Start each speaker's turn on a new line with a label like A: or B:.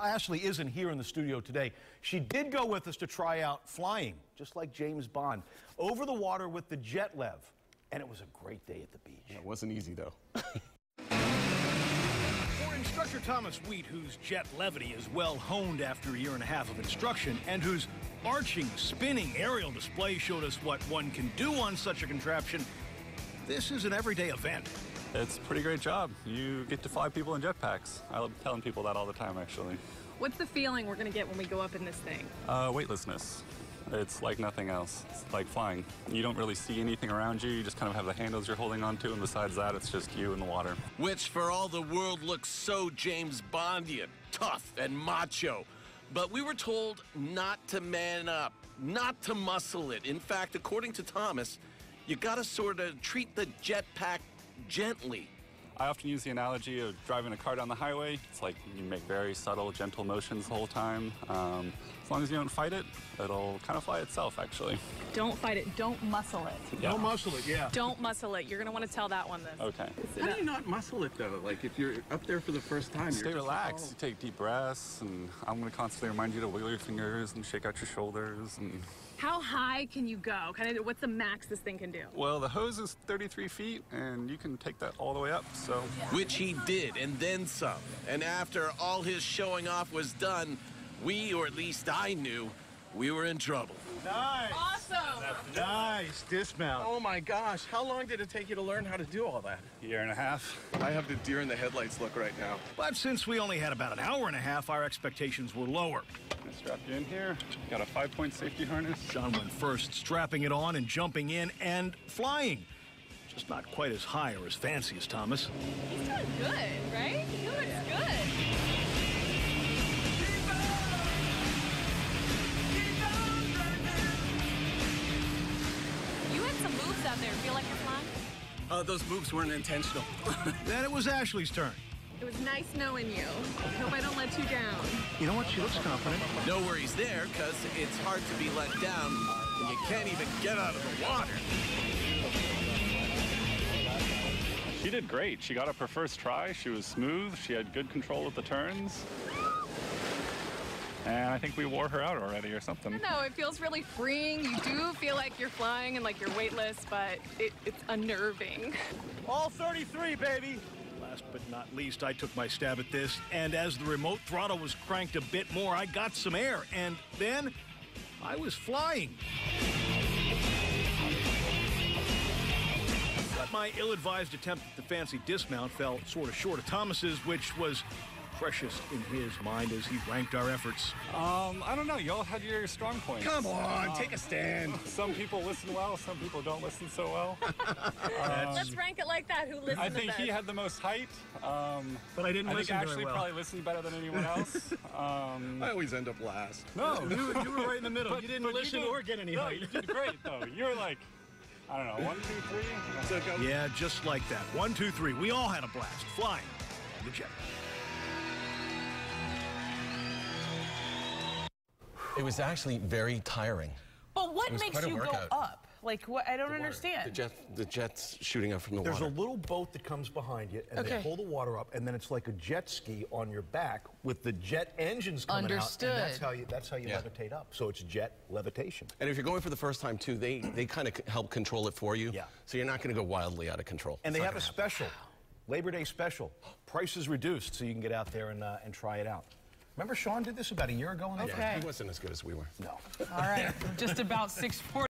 A: Ashley isn't here in the studio today. She did go with us to try out flying, just like James Bond, over the water with the Jet-Lev. And it was a great day at the beach.
B: It wasn't easy, though.
A: For instructor Thomas Wheat, whose jet levity is well honed after a year and a half of instruction, and whose arching, spinning aerial display showed us what one can do on such a contraption, this is an everyday event.
C: It's a pretty great job. You get to fly people in jetpacks. I love telling people that all the time, actually.
D: What's the feeling we're going to get when we go up in this thing?
C: Weightlessness. It's like nothing else. It's like flying. You don't really see anything around you. You just kind of have the handles you're holding onto, and besides that, it's just you in the water.
E: Which, for all the world, looks so James Bondian, tough and macho. But we were told not to man up, not to muscle it. In fact, according to Thomas, you gotta sort of treat the jetpack gently.
C: I often use the analogy of driving a car down the highway. It's like you make very subtle, gentle motions the whole time. As long as you don't fight it, it'll kind of fly itself, actually.
D: Don't fight it. Don't muscle it.
C: Yeah.
A: Don't muscle it, yeah.
D: Don't muscle it. You're going to want to tell that one this.
C: Okay.
B: How do you not muscle it, though? Like, if you're up there for the first time,
C: Stay relaxed. You take deep breaths, and I'm going to constantly remind you to wiggle your fingers and shake out your shoulders. And
D: how high can you go? What's the max this thing can do?
C: well, the hose is 33 feet, and you can take that all the way up, so.
E: Which he did, and then some. And after all his showing off was done, we, or at least I knew, we were in trouble.
A: Nice.
D: Awesome.
A: Nice dismount.
B: Oh, my gosh. How long did it take you to learn how to do all that?
C: Year and a half.
B: I have the deer in the headlights look right now.
A: But since we only had about an hour and a half, our expectations were lower.
C: I strap you in here. Got a 5-point safety harness.
A: John went first, strapping it on and jumping in and flying. Just not quite as high or as fancy as Thomas.
D: He's doing good, right? He looks good. You had some moves out there. Feel like you're flying?
B: Those moves weren't intentional.
A: Then it was Ashley's turn.
D: It was nice knowing you. I hope I don't let you down.
A: You know what? She looks confident.
E: No worries there, because it's hard to be let down when you can't even get out of the water.
C: She did great. She got up her first try. She was smooth. She had good control of the turns. And I think we wore her out already or something.
D: No, it feels really freeing. You do feel like you're flying and like you're weightless, but it's unnerving.
A: All 33, baby. Last but not least, I took my stab at this, and as the remote throttle was cranked a bit more, I got some air, and then I was flying. But my ill-advised attempt at the fancy dismount fell sort of short of Thomas's, which was precious in his mind as he ranked our efforts.
C: I don't know. Y'all had your strong points.
B: Come on, take a stand.
C: Some people listen well. Some people don't listen so well.
D: Let's rank it like that. Who listens
C: I
D: the
C: think
D: best?
C: he had the most height.
A: But I didn't
C: I think
A: listen
C: Ashley
A: very well.
C: probably listened better than anyone else.
B: I always end up last.
C: No,
A: You were right in the middle. You didn't listen or get any height.
C: You did great, though. You're like, I don't know, 1, 2, 3.
B: So go.
A: Yeah, just like that. 1, 2, 3. We all had a blast flying the jet.
F: It was actually very tiring.
G: But what
F: It was
G: makes
F: quite a
G: you go
F: workout.
G: up? Like, what? I don't understand.
F: The jet's shooting up from the
A: There's
F: water.
A: a little boat that comes behind you, and they
G: Okay.
A: pull the water up, and then it's like a jet ski on your back with the jet engines coming
G: Understood.
A: out. And that's how you
F: Yeah.
A: levitate up. So it's jet levitation.
F: And if you're going for the first time, too, they kind of help control it for you.
A: Yeah.
F: So you're not going to go wildly out of control.
A: And
F: It's
A: they
F: not
A: have a
F: gonna happen.
A: special, Labor Day special. Prices reduced, so you can get out there and try it out. Remember Sean did this about a year ago?
G: Okay.
F: He wasn't as good as we were.
A: No.
G: All right. Just about 6:40.